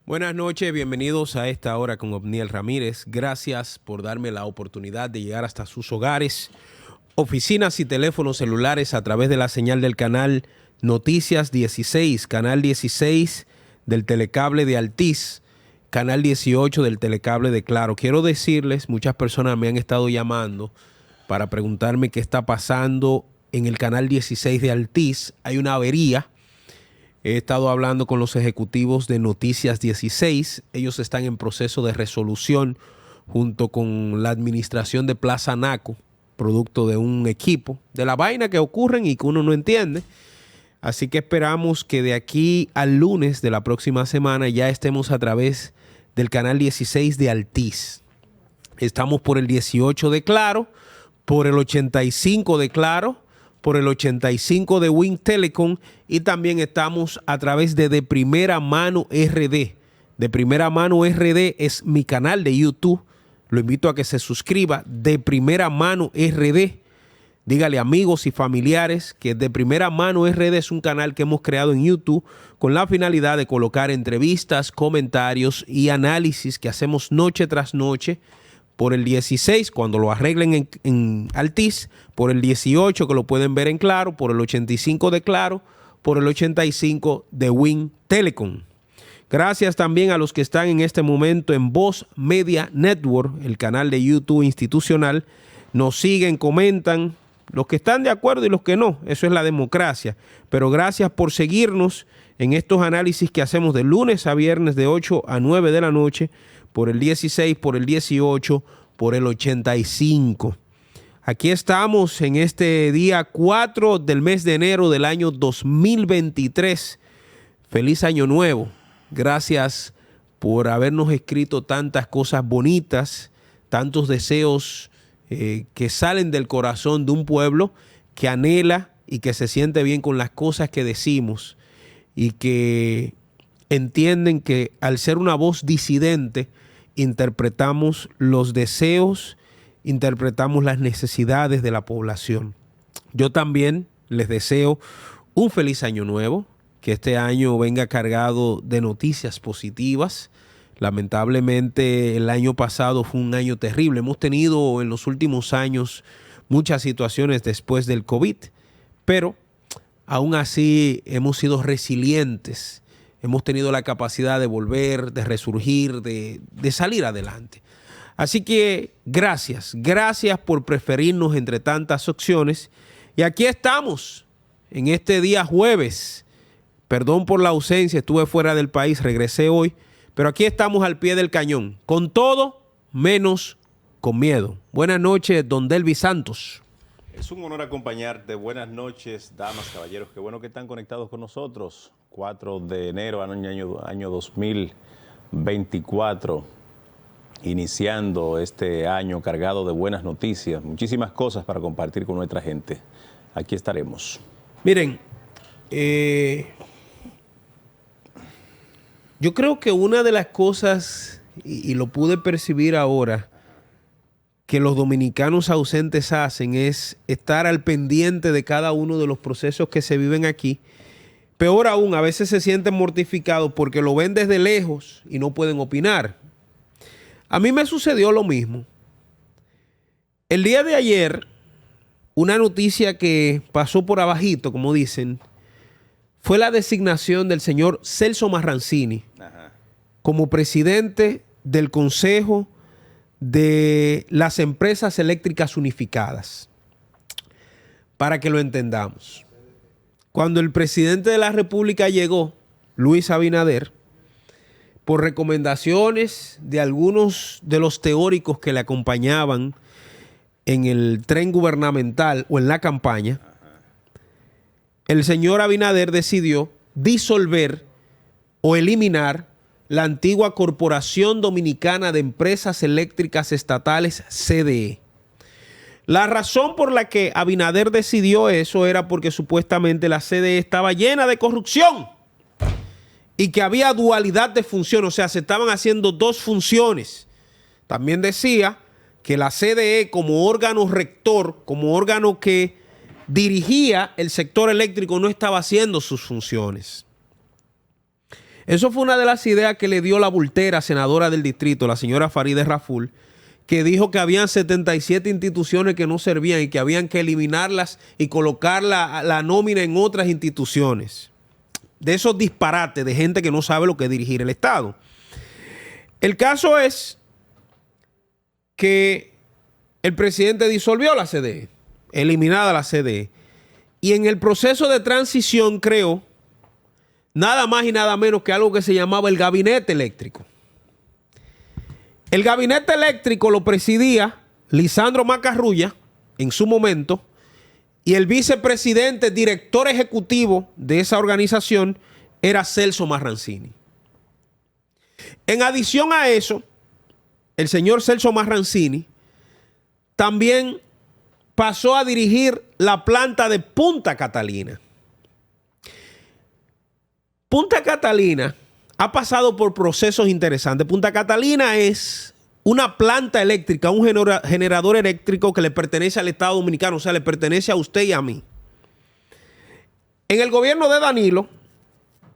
Buenas noches, bienvenidos a esta hora con Obniel Ramírez. Gracias por darme la oportunidad de llegar hasta sus hogares, oficinas y teléfonos celulares a través de la señal del canal Noticias 16, canal 16 del telecable de Altiz, canal 18 del telecable de Claro. Quiero decirles, muchas personas me han estado llamando para preguntarme qué está pasando en el canal 16 de Altiz. Hay una avería. He estado hablando con los ejecutivos de Noticias 16. Ellos están en proceso de resolución junto con la administración de Plaza Naco, producto de un equipo, de la vaina que ocurren y que uno no entiende. Así que esperamos que de aquí al lunes de la próxima semana ya estemos a través del canal 16 de Altiz. Estamos por el 18 de Claro, por el 85 de Claro, por el 85 de Win Telecom y también estamos a través de Primera Mano RD. De Primera Mano RD es mi canal de YouTube. Lo invito a que se suscriba. De Primera Mano RD. Dígale amigos y familiares que De Primera Mano RD es un canal que hemos creado en YouTube con la finalidad de colocar entrevistas, comentarios y análisis que hacemos noche tras noche. Por el 16, cuando lo arreglen en Altiz, por el 18, que lo pueden ver en Claro, por el 85 de Claro, por el 85 de Win Telecom. Gracias también a los que están en este momento en Voz Media Network, el canal de YouTube institucional. Nos siguen, comentan, los que están de acuerdo y los que no. Eso es la democracia. Pero gracias por seguirnos en estos análisis que hacemos de lunes a viernes de 8 a 9 de la noche, por el 16, por el 18, por el 85. Aquí estamos en este día 4 del mes de enero del año 2023. Feliz año nuevo. Gracias por habernos escrito tantas cosas bonitas, tantos deseos que salen del corazón de un pueblo que anhela y que se siente bien con las cosas que decimos y que entienden que al ser una voz disidente, interpretamos los deseos, interpretamos las necesidades de la población. Yo también les deseo un feliz año nuevo, que este año venga cargado de noticias positivas. Lamentablemente el año pasado fue un año terrible. Hemos tenido en los últimos años muchas situaciones después del COVID, pero aún así hemos sido resilientes. Hemos tenido la capacidad de volver, de resurgir, de salir adelante. Así que gracias por preferirnos entre tantas opciones. Y aquí estamos, en este día jueves. Perdón por la ausencia, estuve fuera del país, regresé hoy. Pero aquí estamos al pie del cañón, con todo menos con miedo. Buenas noches, don Delvis Santos. Es un honor acompañarte. Buenas noches, damas, caballeros. Qué bueno que están conectados con nosotros. 4 de enero, año 2024, iniciando este año cargado de buenas noticias. Muchísimas cosas para compartir con nuestra gente. Aquí estaremos. Miren, yo creo que una de las cosas, y lo pude percibir ahora, que los dominicanos ausentes hacen es estar al pendiente de cada uno de los procesos que se viven aquí. Peor aún, a veces se sienten mortificados porque lo ven desde lejos y no pueden opinar. A mí me sucedió lo mismo. El día de ayer, una noticia que pasó por abajito, como dicen, fue la designación del señor Celso Marrancini como presidente del Consejo de las Empresas Eléctricas Unificadas. Para que lo entendamos. Cuando el presidente de la República llegó, Luis Abinader, por recomendaciones de algunos de los teóricos que le acompañaban en el tren gubernamental o en la campaña, el señor Abinader decidió disolver o eliminar la antigua Corporación Dominicana de Empresas Eléctricas Estatales, CDE. La razón por la que Abinader decidió eso era porque supuestamente la CDE estaba llena de corrupción y que había dualidad de función, o sea, se estaban haciendo dos funciones. También decía que la CDE como órgano rector, como órgano que dirigía el sector eléctrico, no estaba haciendo sus funciones. Eso fue una de las ideas que le dio la bultera senadora del distrito, la señora Farideh Raful, que dijo que habían 77 instituciones que no servían y que habían que eliminarlas y colocar la nómina en otras instituciones. De esos disparates de gente que no sabe lo que es dirigir el Estado. El caso es que el presidente disolvió la CDE, eliminada la CDE, y en el proceso de transición creó nada más y nada menos que algo que se llamaba el gabinete eléctrico. El gabinete eléctrico lo presidía Lisandro Macarrulla en su momento, y el vicepresidente, director ejecutivo de esa organización, era Celso Marrancini. En adición a eso, el señor Celso Marrancini también pasó a dirigir la planta de Punta Catalina. Punta Catalina ha pasado por procesos interesantes. Punta Catalina es una planta eléctrica, un generador eléctrico que le pertenece al Estado Dominicano, o sea, le pertenece a usted y a mí. En el gobierno de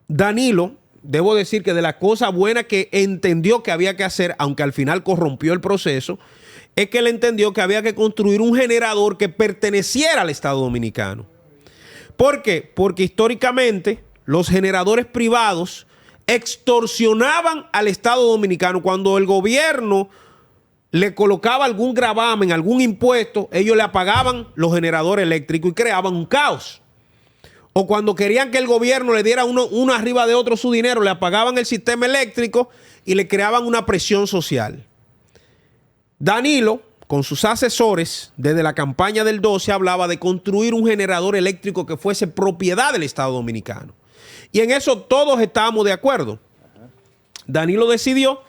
Danilo, debo decir que de la cosa buena que entendió que había que hacer, aunque al final corrompió el proceso, es que él entendió que había que construir un generador que perteneciera al Estado Dominicano. ¿Por qué? Porque históricamente los generadores privados extorsionaban al Estado Dominicano. Cuando el gobierno le colocaba algún gravamen, algún impuesto, ellos le apagaban los generadores eléctricos y creaban un caos. O cuando querían que el gobierno le diera uno arriba de otro su dinero, le apagaban el sistema eléctrico y le creaban una presión social. Danilo, con sus asesores, desde la campaña del 12, hablaba de construir un generador eléctrico que fuese propiedad del Estado Dominicano. Y en eso todos estábamos de acuerdo. Danilo decidió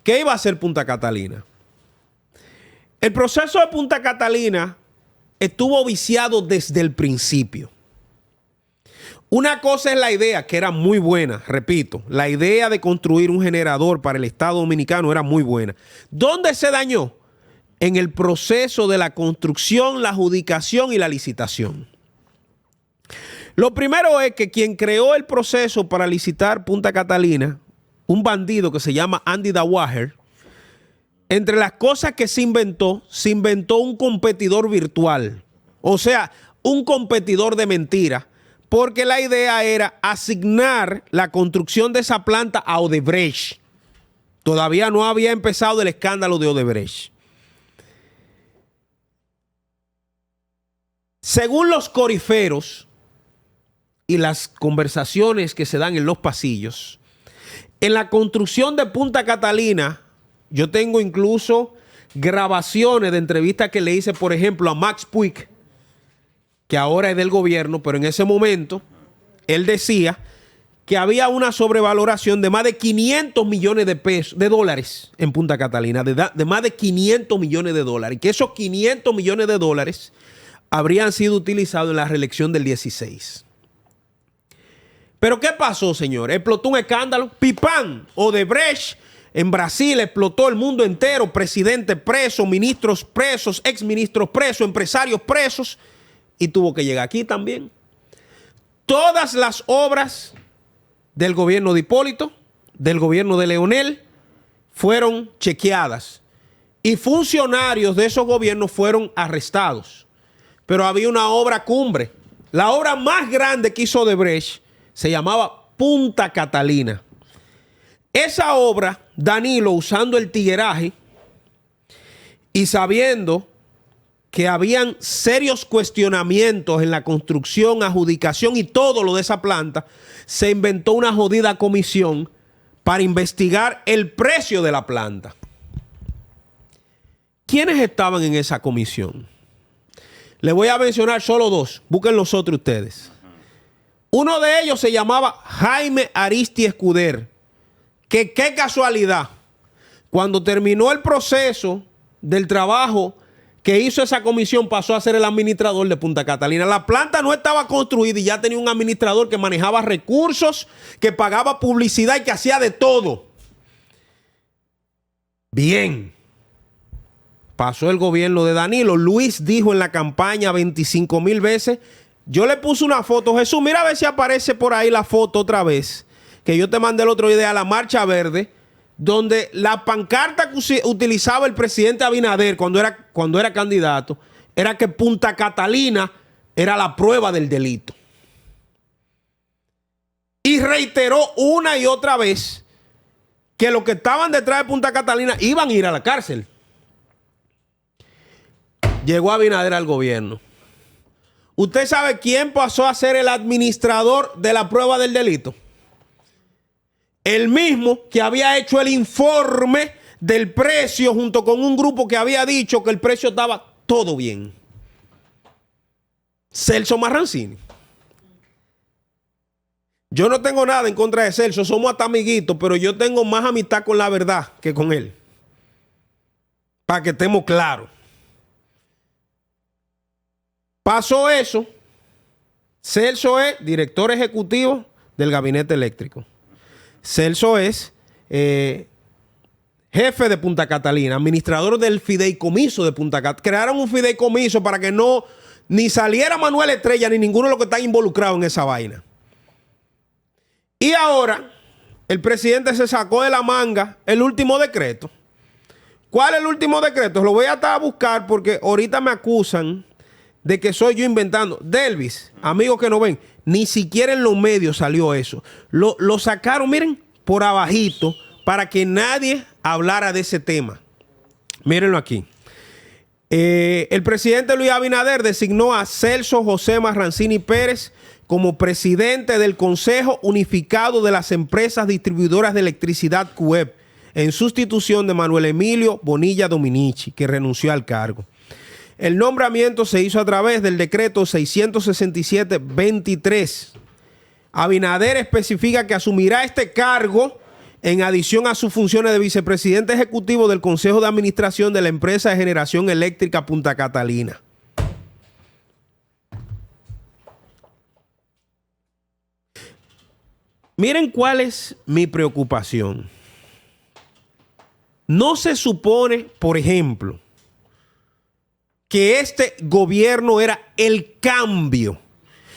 que iba a hacer Punta Catalina. El proceso de Punta Catalina estuvo viciado desde el principio. Una cosa es la idea, que era muy buena, repito, la idea de construir un generador para el Estado Dominicano era muy buena. ¿Dónde se dañó? En el proceso de la construcción, la adjudicación y la licitación. Lo primero es que quien creó el proceso para licitar Punta Catalina, un bandido que se llama Andy Dawager, entre las cosas que se inventó un competidor virtual. O sea, un competidor de mentira, porque la idea era asignar la construcción de esa planta a Odebrecht. Todavía no había empezado el escándalo de Odebrecht. Según los coriferos y las conversaciones que se dan en los pasillos, en la construcción de Punta Catalina, yo tengo incluso grabaciones de entrevistas que le hice, por ejemplo, a Max Puig, que ahora es del gobierno, pero en ese momento él decía que había una sobrevaloración de más de 500 millones de dólares en Punta Catalina, de más de 500 millones de dólares, y que esos 500 millones de dólares habrían sido utilizados en la reelección del 16. Pero ¿qué pasó, señores? Explotó un escándalo. Pipán, Odebrecht, en Brasil explotó el mundo entero. Presidente preso, ministros presos, exministros presos, empresarios presos. Y tuvo que llegar aquí también. Todas las obras del gobierno de Hipólito, del gobierno de Leonel, fueron chequeadas. Y funcionarios de esos gobiernos fueron arrestados. Pero había una obra cumbre. La obra más grande que hizo Odebrecht se llamaba Punta Catalina. Esa obra, Danilo, usando el tigueraje y sabiendo que habían serios cuestionamientos en la construcción, adjudicación y todo lo de esa planta, se inventó una jodida comisión para investigar el precio de la planta. ¿Quiénes estaban en esa comisión? Les voy a mencionar solo dos. Busquen los otros ustedes. Uno de ellos se llamaba Jaime Aristi Escuder. Que qué casualidad. Cuando terminó el proceso del trabajo que hizo esa comisión, pasó a ser el administrador de Punta Catalina. La planta no estaba construida y ya tenía un administrador que manejaba recursos, que pagaba publicidad y que hacía de todo. Bien. Pasó el gobierno de Danilo. Luis dijo en la campaña 25,000 veces. Yo le puse una foto. Jesús, mira a ver si aparece por ahí la foto otra vez. que yo te mandé el otro día a la Marcha Verde, donde la pancarta que utilizaba el presidente Abinader cuando era candidato era que Punta Catalina era la prueba del delito. Y reiteró una y otra vez que los que estaban detrás de Punta Catalina iban a ir a la cárcel. Llegó Abinader al gobierno. ¿Usted sabe quién pasó a ser el administrador de la prueba del delito? El mismo que había hecho el informe del precio junto con un grupo que había dicho que el precio estaba todo bien. Celso Marrancini. Yo no tengo nada en contra de Celso, somos hasta amiguitos, pero yo tengo más amistad con la verdad que con él. Para que estemos claros. Pasó eso. Celso es director ejecutivo del gabinete eléctrico. Celso es jefe de Punta Catalina, administrador del fideicomiso de Punta Catalina. Crearon un fideicomiso para que no ni saliera Manuel Estrella ni ninguno de los que están involucrados en esa vaina. Y ahora el presidente se sacó de la manga el último decreto. ¿Cuál es el último decreto? Lo voy a estar a buscar porque ahorita me acusan de que soy yo inventando. Delvis, amigos que no ven, ni siquiera en los medios salió eso. Lo sacaron, miren, por abajito para que nadie hablara de ese tema. Mírenlo aquí. El presidente Luis Abinader designó a Celso José Marrancini Pérez como presidente del Consejo Unificado de las Empresas Distribuidoras de Electricidad CUEP, en sustitución de Manuel Emilio Bonilla Dominici, que renunció al cargo. El nombramiento se hizo a través del decreto 667-23. Abinader especifica que asumirá este cargo en adición a sus funciones de vicepresidente ejecutivo del Consejo de Administración de la Empresa de Generación Eléctrica Punta Catalina. Miren cuál es mi preocupación. No se supone, por ejemplo, que este gobierno era el cambio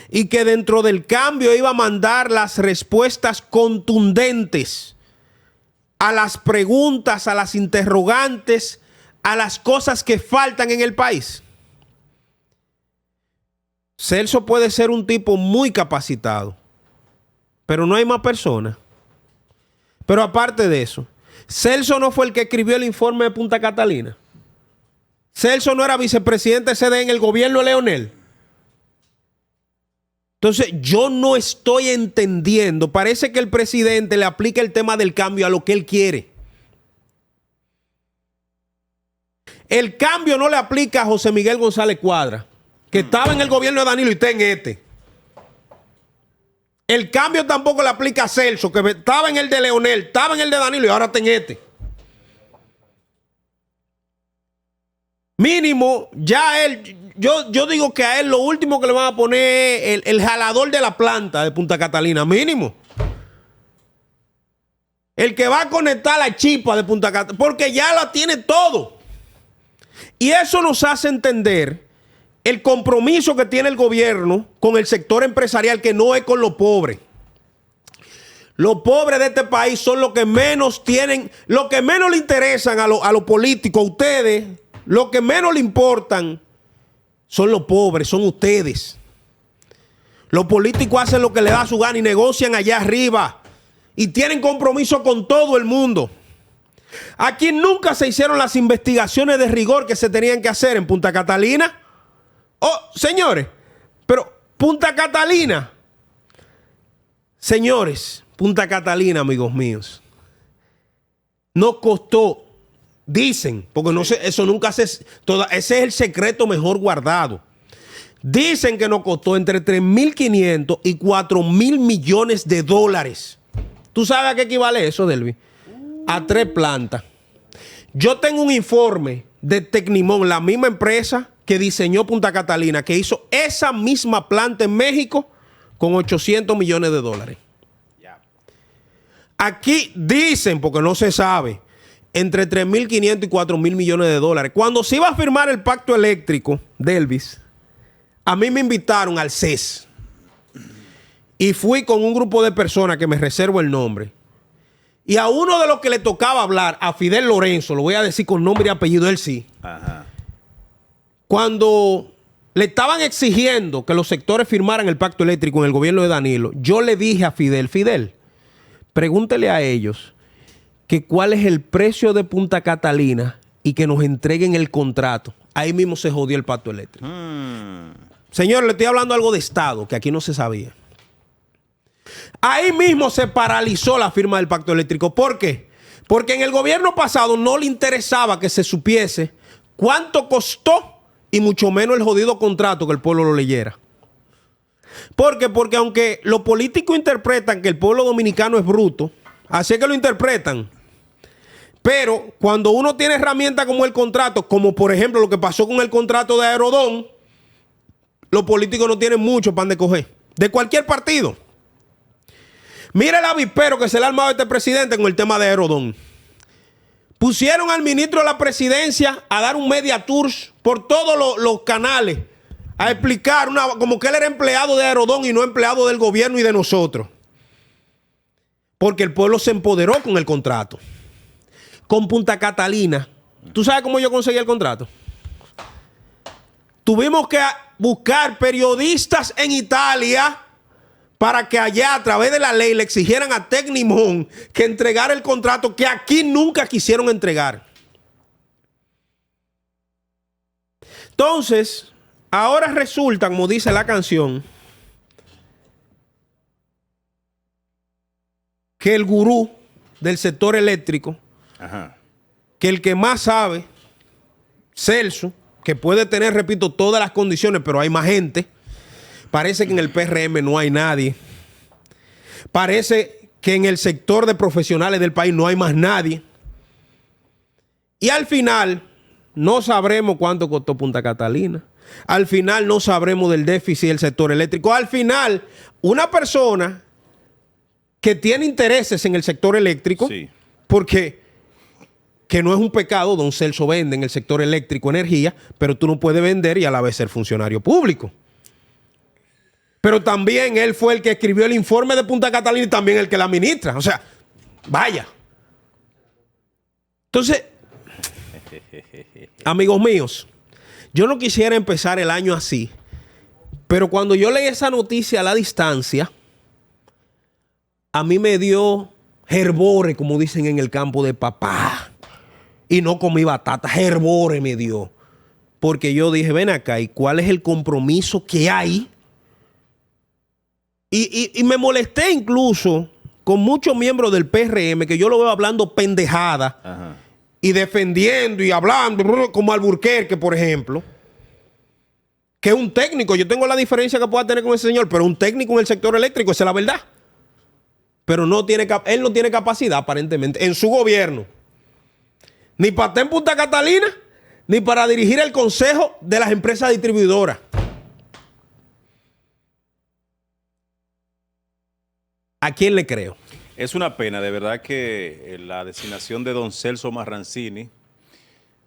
y que dentro del cambio iba a mandar las respuestas contundentes a las preguntas, a las interrogantes, a las cosas que faltan en el país. Celso puede ser un tipo muy capacitado, pero no hay más personas. Pero aparte de eso, Celso no fue el que escribió el informe de Punta Catalina. Celso no era vicepresidente CD en el gobierno de Leonel. Entonces, yo no estoy entendiendo. Parece que el presidente le aplica el tema del cambio a lo que él quiere. El cambio no le aplica a José Miguel González Cuadra, que estaba en el gobierno de Danilo y está en este. El cambio tampoco le aplica a Celso, que estaba en el de Leonel, estaba en el de Danilo y ahora está en este. Mínimo, ya él, yo digo que a él lo último que le van a poner es el jalador de la planta de Punta Catalina, mínimo. El que va a conectar la chipa de Punta Catalina, porque ya la tiene todo. Y eso nos hace entender el compromiso que tiene el gobierno con el sector empresarial, que no es con los pobres. Los pobres de este país son los que menos tienen, los que menos le interesan a los políticos, a ustedes. Lo que menos le importan son los pobres, son ustedes. Los políticos hacen lo que les da su gana y negocian allá arriba. Y tienen compromiso con todo el mundo. Aquí nunca se hicieron las investigaciones de rigor que se tenían que hacer en Punta Catalina. Oh, señores, pero Punta Catalina. Señores, Punta Catalina, amigos míos, nos costó. Dicen, porque no sé, eso nunca se... ese es el secreto mejor guardado. Dicen que nos costó entre 3.500 y 4.000 millones de dólares. ¿Tú sabes a qué equivale eso, Delvi? A 3 plantas. Yo tengo un informe de Tecnimón, la misma empresa que diseñó Punta Catalina, que hizo esa misma planta en México con 800 millones de dólares. Aquí dicen, porque no se sabe, entre 3.500 y 4.000 millones de dólares. Cuando se iba a firmar el pacto eléctrico de Elvis, a mí me invitaron al CES. y fui con un grupo de personas que me reservo el nombre. Y a uno de los que le tocaba hablar, a Fidel Lorenzo, lo voy a decir con nombre y apellido, él sí. Ajá. Cuando le estaban exigiendo que los sectores firmaran el pacto eléctrico en el gobierno de Danilo, yo le dije a Fidel, pregúntele a ellos que cuál es el precio de Punta Catalina y que nos entreguen el contrato. Ahí mismo se jodió el pacto eléctrico. Señor, le estoy hablando algo de Estado, que aquí no se sabía. Ahí mismo se paralizó la firma del pacto eléctrico. ¿Por qué? Porque en el gobierno pasado no le interesaba que se supiese cuánto costó y mucho menos el jodido contrato que el pueblo lo leyera. ¿Por qué? Porque aunque los políticos interpretan que el pueblo dominicano es bruto, así es que lo interpretan. Pero cuando uno tiene herramientas como el contrato, como por ejemplo lo que pasó con el contrato de Aerodón, los políticos no tienen mucho pan de coger. De cualquier partido. Mira el avispero que se le ha armado a este presidente con el tema de Aerodón. Pusieron al ministro de la presidencia a dar un media tour por todos los canales a explicar como que él era empleado de Aerodón y no empleado del gobierno y de nosotros. Porque el pueblo se empoderó con el contrato. Con Punta Catalina. ¿Tú sabes cómo yo conseguí el contrato? Tuvimos que buscar periodistas en Italia para que allá a través de la ley le exigieran a Tecnimont que entregara el contrato que aquí nunca quisieron entregar. Entonces, ahora resulta, como dice la canción, que el gurú del sector eléctrico, Ajá, que el que más sabe, Celso, que puede tener, repito, todas las condiciones, pero hay más gente. Parece que en el PRM no hay nadie. Parece que en el sector de profesionales del país no hay más nadie. Y al final no sabremos cuánto costó Punta Catalina. Al final no sabremos del déficit del sector eléctrico. Al final, una persona que tiene intereses en el sector eléctrico, sí, porque que no es un pecado, don Celso vende en el sector eléctrico energía, pero tú no puedes vender y a la vez ser funcionario público. Pero también él fue el que escribió el informe de Punta Catalina y también el que la administra. O sea, vaya. Entonces, amigos míos, yo no quisiera empezar el año así, pero cuando yo leí esa noticia a la distancia, a mí me dio herbore, como dicen en el campo de papá. Y no comí batata, herbore me dio. Porque yo dije, ven acá, ¿y cuál es el compromiso que hay? Y me molesté incluso con muchos miembros del PRM, que yo lo veo hablando pendejada. ajá, Y defendiendo y hablando, como Alburquerque, por ejemplo, que es un técnico. Yo tengo la diferencia que pueda tener con ese señor, pero un técnico en el sector eléctrico, esa es la verdad. Pero él no tiene capacidad, aparentemente, en su gobierno. Ni para estar en Punta Catalina, ni para dirigir el consejo de las empresas distribuidoras. ¿A quién le creo? Es una pena, de verdad, que la designación de don Celso Marrancini,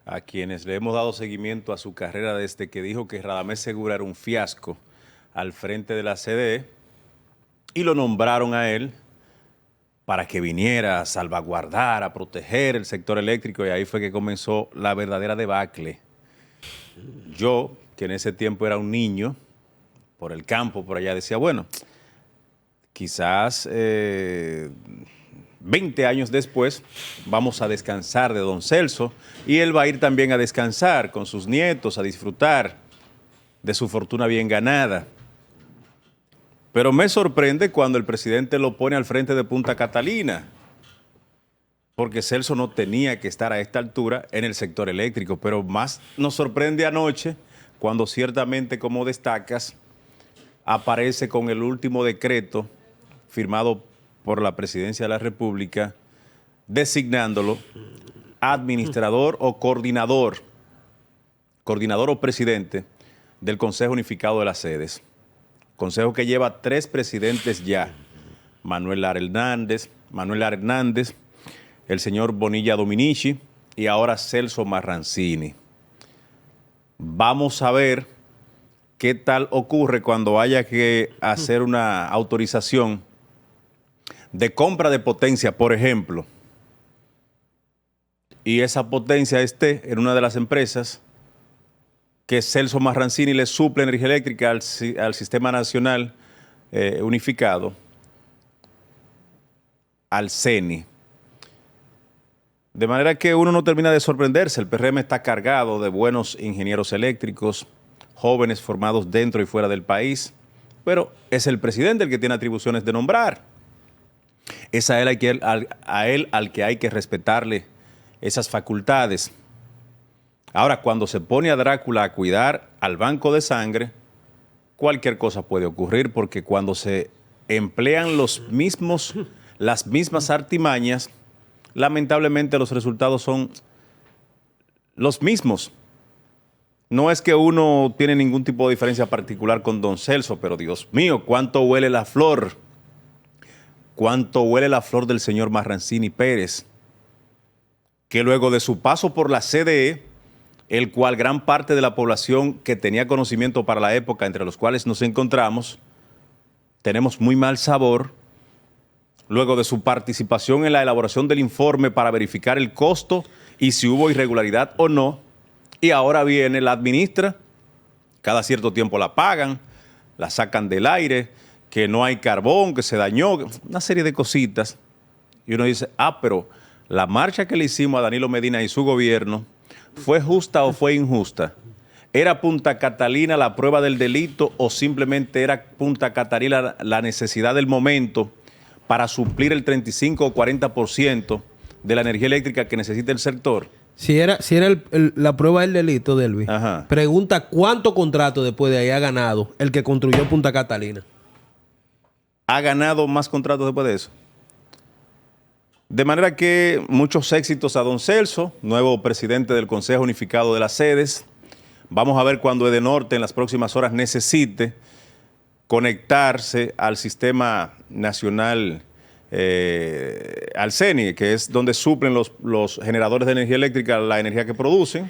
a quienes le hemos dado seguimiento a su carrera desde que dijo que Radamés Segura era un fiasco al frente de la CDE, y lo nombraron a él para que viniera a salvaguardar, a proteger el sector eléctrico, y ahí fue que comenzó la verdadera debacle. Yo, que en ese tiempo era un niño, por el campo, por allá, decía, bueno, quizás 20 años después vamos a descansar de don Celso y él va a ir también a descansar con sus nietos, a disfrutar de su fortuna bien ganada. Pero me sorprende cuando el presidente lo pone al frente de Punta Catalina, porque Celso no tenía que estar a esta altura en el sector eléctrico, pero más nos sorprende anoche cuando ciertamente, como destacas, aparece con el último decreto firmado por la Presidencia de la República, designándolo administrador o coordinador o presidente del Consejo Unificado de las Sedes. Consejo que lleva 3 presidentes ya: Manuel Lara Hernández, el señor Bonilla Dominici y ahora Celso Marrancini. Vamos a ver ¿qué tal ocurre cuando haya que hacer una autorización de compra de potencia, por ejemplo, y esa potencia esté en una de las empresas que Celso Marrancini le suple energía eléctrica al Sistema Nacional Unificado, al CENI? De manera que uno no termina de sorprenderse. El PRM está cargado de buenos ingenieros eléctricos, jóvenes formados dentro y fuera del país, pero es el presidente el que tiene atribuciones de nombrar. Es a él al que hay que respetarle esas facultades. Ahora, cuando se pone a Drácula a cuidar al banco de sangre, cualquier cosa puede ocurrir, porque cuando se emplean las mismas artimañas, lamentablemente los resultados son los mismos. No es que uno tiene ningún tipo de diferencia particular con don Celso, pero Dios mío, cuánto huele la flor. Cuánto huele la flor del señor Marrancini Pérez, que luego de su paso por la CDE, el cual gran parte de la población que tenía conocimiento para la época, entre los cuales nos encontramos, tenemos muy mal sabor, luego de su participación en la elaboración del informe para verificar el costo y si hubo irregularidad o no, y ahora viene, la administra, cada cierto tiempo la pagan, la sacan del aire, que no hay carbón, que se dañó, una serie de cositas. Y uno dice, pero la marcha que le hicimos a Danilo Medina y su gobierno, ¿fue justa o fue injusta? ¿Era Punta Catalina la prueba del delito o simplemente era Punta Catalina la necesidad del momento para suplir el 35 o 40% de la energía eléctrica que necesita el sector? Si era la prueba del delito, Delvi, pregunta cuánto contrato después de ahí ha ganado el que construyó Punta Catalina. ¿Ha ganado más contratos después de eso? De manera que muchos éxitos a don Celso, nuevo presidente del Consejo Unificado de las Sedes. Vamos a ver cuando Edenorte en las próximas horas necesite conectarse al Sistema Nacional, al CENI, que es donde suplen los generadores de energía eléctrica la energía que producen.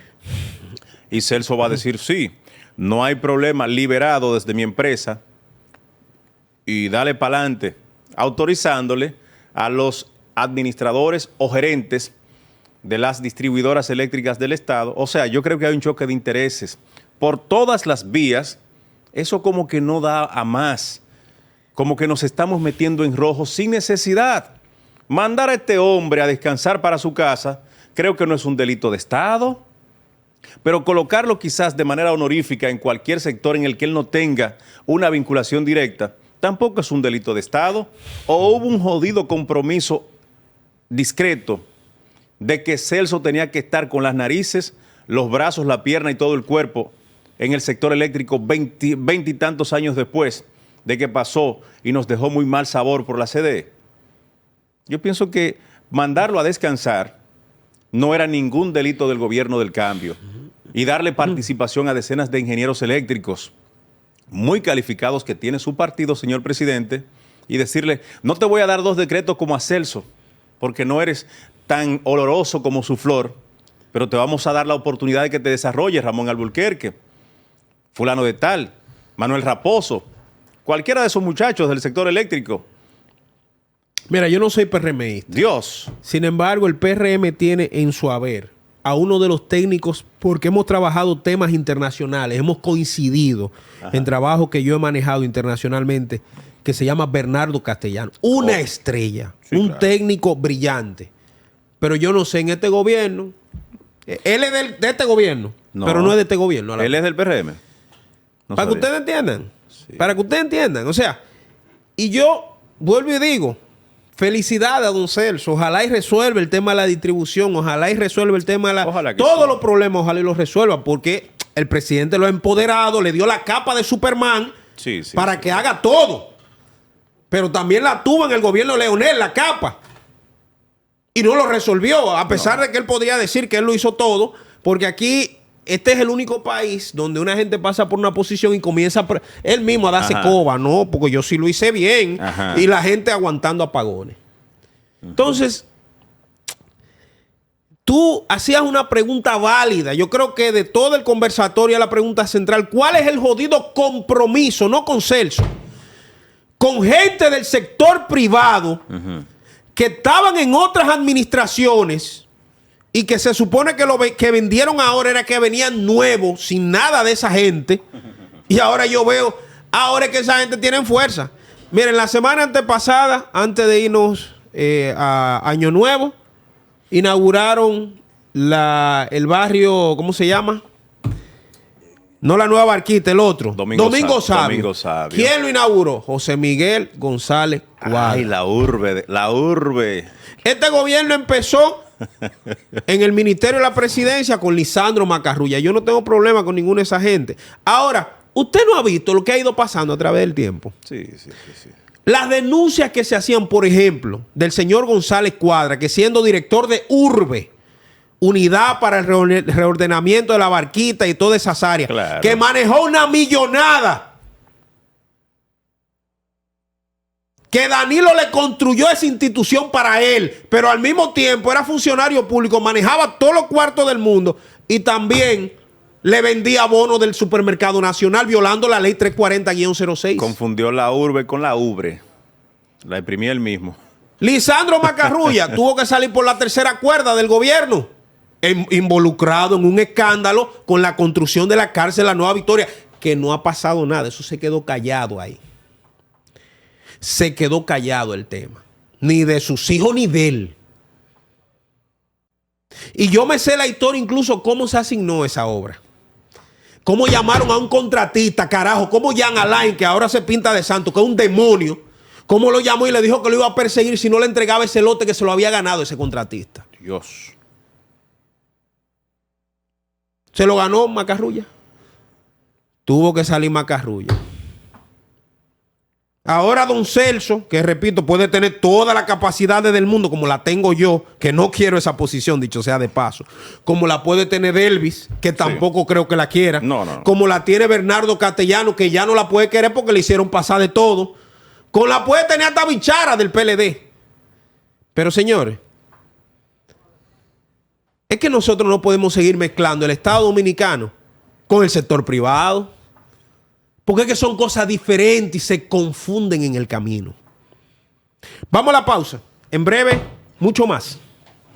Y Celso va a decir, sí, no hay problema, liberado desde mi empresa, y dale para adelante, autorizándole a los administradores o gerentes de las distribuidoras eléctricas del Estado. O sea, yo creo que hay un choque de intereses por todas las vías. Eso como que no da a más, como que nos estamos metiendo en rojo sin necesidad. Mandar a este hombre a descansar para su casa, creo que no es un delito de Estado, pero colocarlo quizás de manera honorífica en cualquier sector en el que él no tenga una vinculación directa, tampoco es un delito de Estado. ¿O hubo un jodido compromiso discreto de que Celso tenía que estar con las narices, los brazos, la pierna y todo el cuerpo en el sector eléctrico 20 y tantos años después de que pasó y nos dejó muy mal sabor por la CDE? Yo pienso que mandarlo a descansar no era ningún delito del gobierno del cambio, y darle participación a decenas de ingenieros eléctricos muy calificados que tiene su partido, señor presidente, y decirle, no te voy a dar 2 decretos como a Celso, porque no eres tan oloroso como su flor, pero te vamos a dar la oportunidad de que te desarrolles, Ramón Alburquerque, fulano de tal, Manuel Raposo, cualquiera de esos muchachos del sector eléctrico. Mira, yo no soy PRMista. Dios. Sin embargo, el PRM tiene en su haber a uno de los técnicos, porque hemos trabajado temas internacionales, hemos coincidido en trabajo que yo he manejado internacionalmente, que se llama Bernardo Castellano. Una estrella, un técnico brillante. Pero yo no sé, en este gobierno, él es de este gobierno, pero no es de este gobierno. Él es del PRM. No para sabía. Que ustedes entiendan. Sí. Para que ustedes entiendan. O sea, y yo vuelvo y digo, felicidades a don Celso. Ojalá y resuelva el tema de la distribución. Ojalá y resuelva el tema de todos los problemas. Ojalá y los resuelva. Porque el presidente lo ha empoderado, le dio la capa de Superman para que haga todo. Pero también la tuvo en el gobierno de Leonel, la capa. Y no lo resolvió. A pesar de que él podría decir que él lo hizo todo. Porque aquí, este es el único país donde una gente pasa por una posición y comienza él mismo a darse coba. No, porque yo sí lo hice bien. Y la gente aguantando apagones. Entonces, tú hacías una pregunta válida. Yo creo que de todo el conversatorio la pregunta central, ¿cuál es el jodido compromiso, no con Celso, con gente del sector privado que estaban en otras administraciones y que se supone que lo que vendieron ahora era que venían nuevos, sin nada de esa gente? Y ahora yo veo, ahora es que esa gente tiene fuerza. Miren, la semana antepasada, antes de irnos a Año Nuevo, inauguraron el barrio, ¿cómo se llama? No la Nueva Barquita, el otro. Domingo Sabio. ¿Quién lo inauguró? José Miguel González Cuadra. Ay, la urbe. Este gobierno empezó en el Ministerio de la Presidencia con Lisandro Macarrulla. Yo no tengo problema con ninguna de esa gente. Ahora, usted no ha visto lo que ha ido pasando a través del tiempo. Sí. Las denuncias que se hacían, por ejemplo, del señor González Cuadra, que siendo director de Urbe, Unidad para el Reordenamiento de la Barquita y todas esas áreas, claro, que manejó una millonada, que Danilo le construyó esa institución para él, pero al mismo tiempo era funcionario público, manejaba todos los cuartos del mundo y también le vendía bonos del Supermercado Nacional violando la ley 340-06. Confundió la urbe con la ubre. La imprimí él mismo. Lisandro Macarrulla tuvo que salir por la tercera cuerda del gobierno, involucrado en un escándalo con la construcción de la cárcel La Nueva Victoria, que no ha pasado nada. Eso se quedó callado ahí. Se quedó callado el tema. Ni de sus hijos ni de él. Y yo me sé la historia incluso cómo se asignó esa obra. Cómo llamaron a un contratista, carajo. Cómo Jean Alain, que ahora se pinta de santo, que es un demonio, cómo lo llamó y le dijo que lo iba a perseguir si no le entregaba ese lote que se lo había ganado ese contratista. Dios. ¿Se lo ganó Macarrulla? Tuvo que salir Macarrulla. Ahora don Celso, que repito, puede tener toda la capacidad del mundo, como la tengo yo, que no quiero esa posición, dicho sea de paso, como la puede tener Elvis, que tampoco creo que la quiera, como la tiene Bernardo Castellano, que ya no la puede querer porque le hicieron pasar de todo, como la puede tener hasta Bichara del PLD. Pero señores, es que nosotros no podemos seguir mezclando el Estado Dominicano con el sector privado. Porque es que son cosas diferentes y se confunden en el camino. Vamos a la pausa. En breve, mucho más.